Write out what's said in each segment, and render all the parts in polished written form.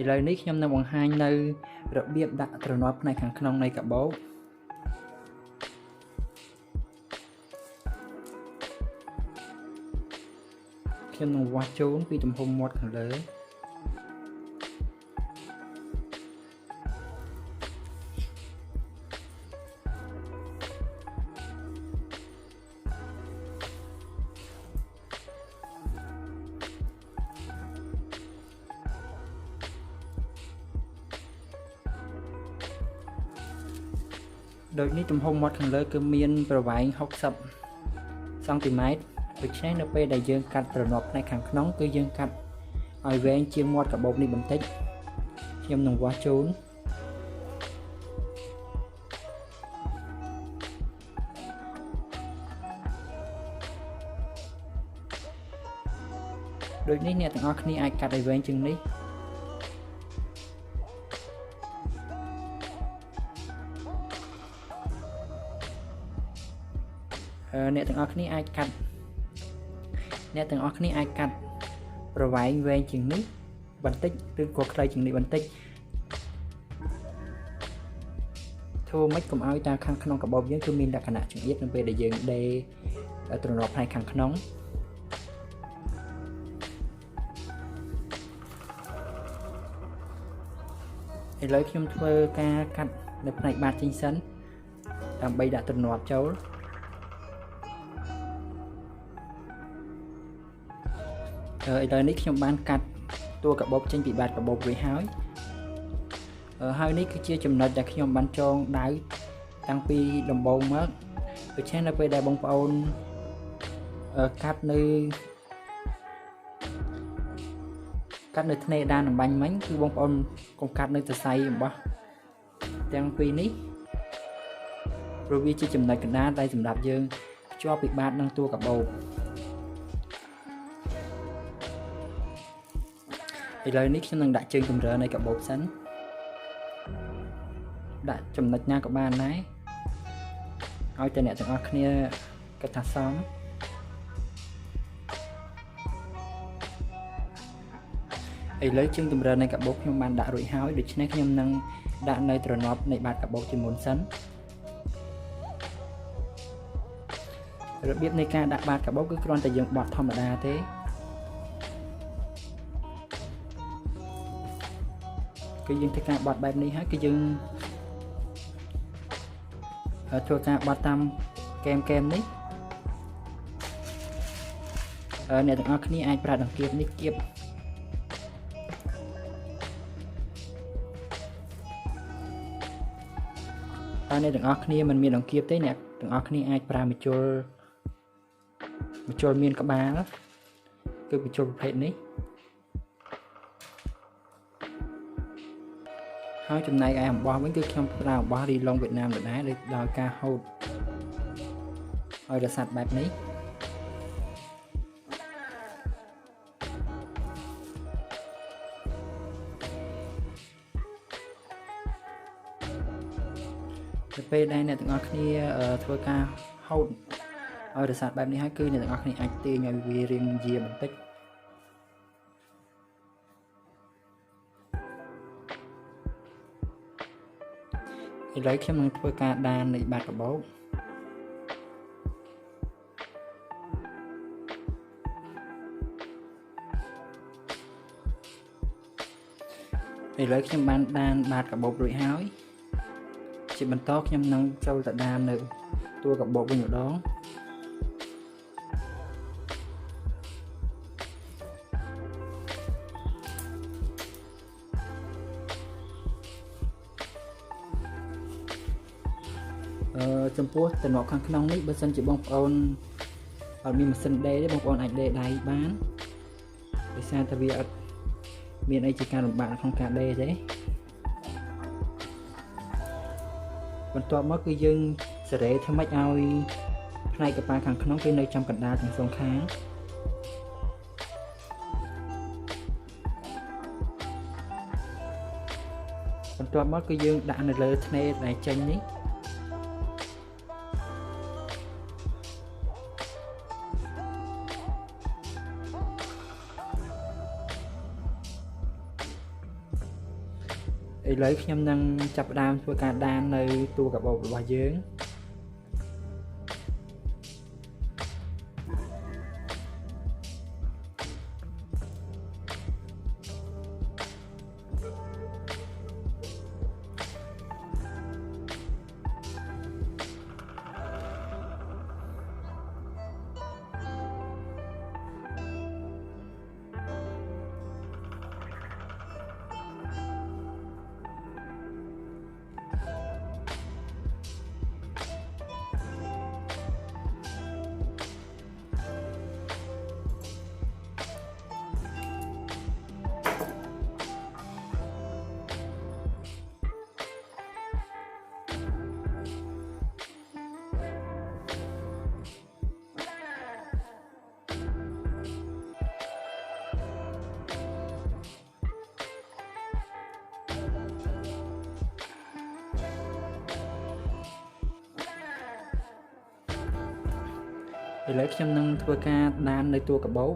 ឥឡូវនេះខ្ញុំនឹងបង្ហាញនៅរបៀបដាក់ទ្រនាប់ផ្នែកខាងក្នុងនៃកាបូបខ្ញុំនឹងវាស់ជូនពីទំហំមាត់ខាងលើដូចនេះទំហំមាត់ខាងលើគឺមានប្រវែង60 សង់ទីម៉ែត្រដូច្នេះនៅពេលដែលយើងកាត់ទ្រនាប់ផ្នែកខាងក្នុងគឺយើងកាត់ឲ្យវែងជាងមាត់កាបូបនេះបន្តិចខ្ញុំនឹងវាស់ជូនដូចនេះអ្នកទាំងអស់គ្នាអាចកាត់ឲ្យវែងជាងនេះអ្នកទាំងអស់គ្នាអាចកាត់ប្រវែងវែងជាងនេះបន្តិចឬក៏ខ្លីជាងនេះបន្តិចធ្វើម៉េចកុំឲ្យតាខាងក្នុងកាបូបយើងគឺមានលក្ខណៈចង្អៀតនៅពេលដែលយើងដេរទ្រនាប់ផ្នែកខាងក្នុងឥឡូវខ្ញុំធ្វើការកាត់នៅផ្នែកបាតចេញសិនដើម្បីដាក់ទ្រនាប់ចូលឥឡូវនេះខ្ញុំបានកាត់តួកាបូបចេញពីបាតកាបូបរួចហើយនេះគឺជាចំណុចដែលខ្ញុំបានចងដៅតាំងពីដំបូងមកដូច្នេះនៅពេលដែលបងប្អូនកាត់នៅធ្នេដានអំបញ្ញមិញគឺបងប្អូនកុំកាត់នៅសរសៃអំបោះទាំងពីរនេះព្រោះវាជាចំណុចកណ្ដាលដែលសម្រាប់យើងភ្ជាប់ពីបាតនឹងតួកាបូបឥឡូវនេះខ្ញុំនឹងដាក់ជើងជម្រើនៃកាបូបសិនដាក់ចំណុចណាក៏បានដែរឲ្យតែអ្នកទាំងអស់គ្នាគិតថាសមឥឡូវជើងជម្រើនៃកាបូបខ្ញុំបានដាក់រួចហើយដូច្នេះខ្ញុំនឹងដាក់នៅទ្រនាប់នៃបាតកាបូបជាមុនសិនរបៀបនៃការដាក់បាតកាបូបគឺគ្រាន់តែយើងបត់ធម្មតាទេគឺយើងធ្វើការបត់បែបនេះហើយគឺយើងធ្វើការបត់តាមកែមនេះអ្នកទាំងអស់គ្នាអាចប្រើដង្កៀបនេះគៀបអ្នកទាំងអស់គ្នាមិនមានដង្កៀបទេអ្នកទាំងអស់គ្នាអាចប្រើម្ជុលមានក្បាលគឺម្ជុលប្រភេទនេះហើយចំណែកឯអំបោះវិញគឺខ្ញុំប្រើអំបោះរីឡុងវៀតណាមដដែលដោយការហូតឲ្យរសាត់បែបនេះទៅពេលដែលអ្នកទាំងអស់គ្នាធ្វើការហូតឲ្យរសាត់បែបនេះហើយគឺអ្នកទាំងអស់គ្នាអាចទាញឲ្យវារាងជាបន្តិចឥឡូវខ្ញុំនឹងធ្វើការដាននៃបាតកាបូបឥឡូវខ្ញុំបានដានបាតកាបូបរួចហើយជាបន្តខ្ញុំនឹងចូលទៅដាននៅតួកាបូបវិញម្ដងចំពោះទ្រនាប់ខាងក្នុងនេះបើសិនជាបងប្អូនអត់មានម៉ាស៊ីនដេរទេបងប្អូនអាចដេរដៃបានដោយសារតែវាអត់មានអីជាការលំបាកក្នុងការដេរទេបន្ទាប់មកគឺយើងសេរីធ្វើម៉េចឲ្យផ្នែកកប៉ាល់ខាងក្នុងគឺនៅចំកណ្ដាលទាំងសងខាងបន្ទាប់មកគឺយើងដាក់នៅលើធ្នេដែលចេញនេះ ឥឡូវខ្ញុំនឹងចាប់ផ្ដើមធ្វើការដាននៅតួកាបូបរបស់យើងឥឡូវខ្ញុំនឹងធ្វើការដាននៅតួកាបូប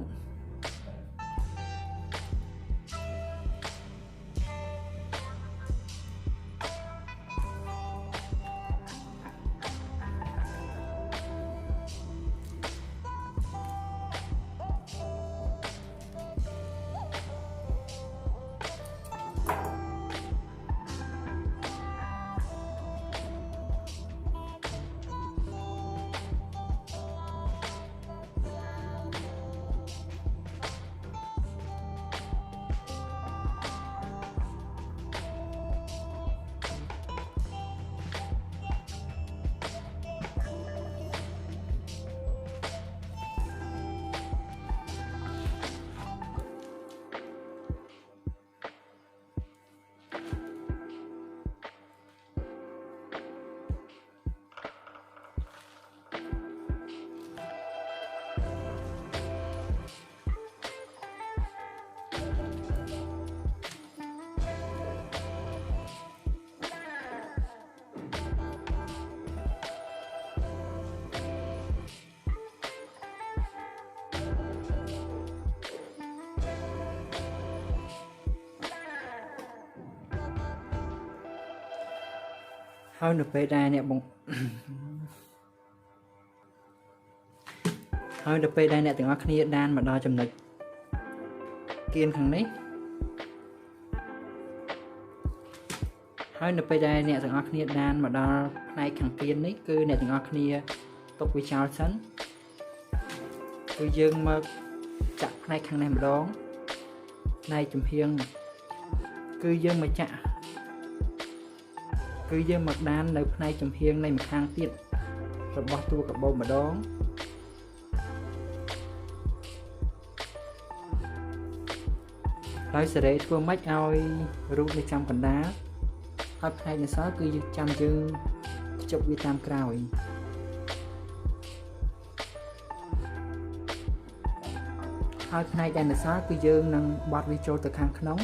ហើយនៅពេលដែលអ្នកទាំងអស់គ្នាដានមកដល់ចំណុចគៀនខាងនេះហើយនៅពេលដែលអ្នកទាំងអស់គ្នាដានមកដល់ផ្នែកខាងគៀននេះគឺអ្នកទាំងអស់គ្នាទុកវាចោលសិនគឺយើងមកចាក់ផ្នែកខាងនេះម្ដងផ្នែកចំហៀងគឺយើងមកចាក់គឺយើងមកដាននៅផ្នែកចំហៀងនៃម្ខាងទៀតរបស់តួកាបូបម្ដងហើយសេរីធ្វើម៉េចឲ្យរូបនៅចំកណ្ដាលហើយផ្នែកនេះសល់គឺយើងចាំយើងខ្ជប់វាតាមក្រោយហើយផ្នែកដែលនៅសល់គឺយើងនឹងបត់វាចូលទៅខាងក្នុង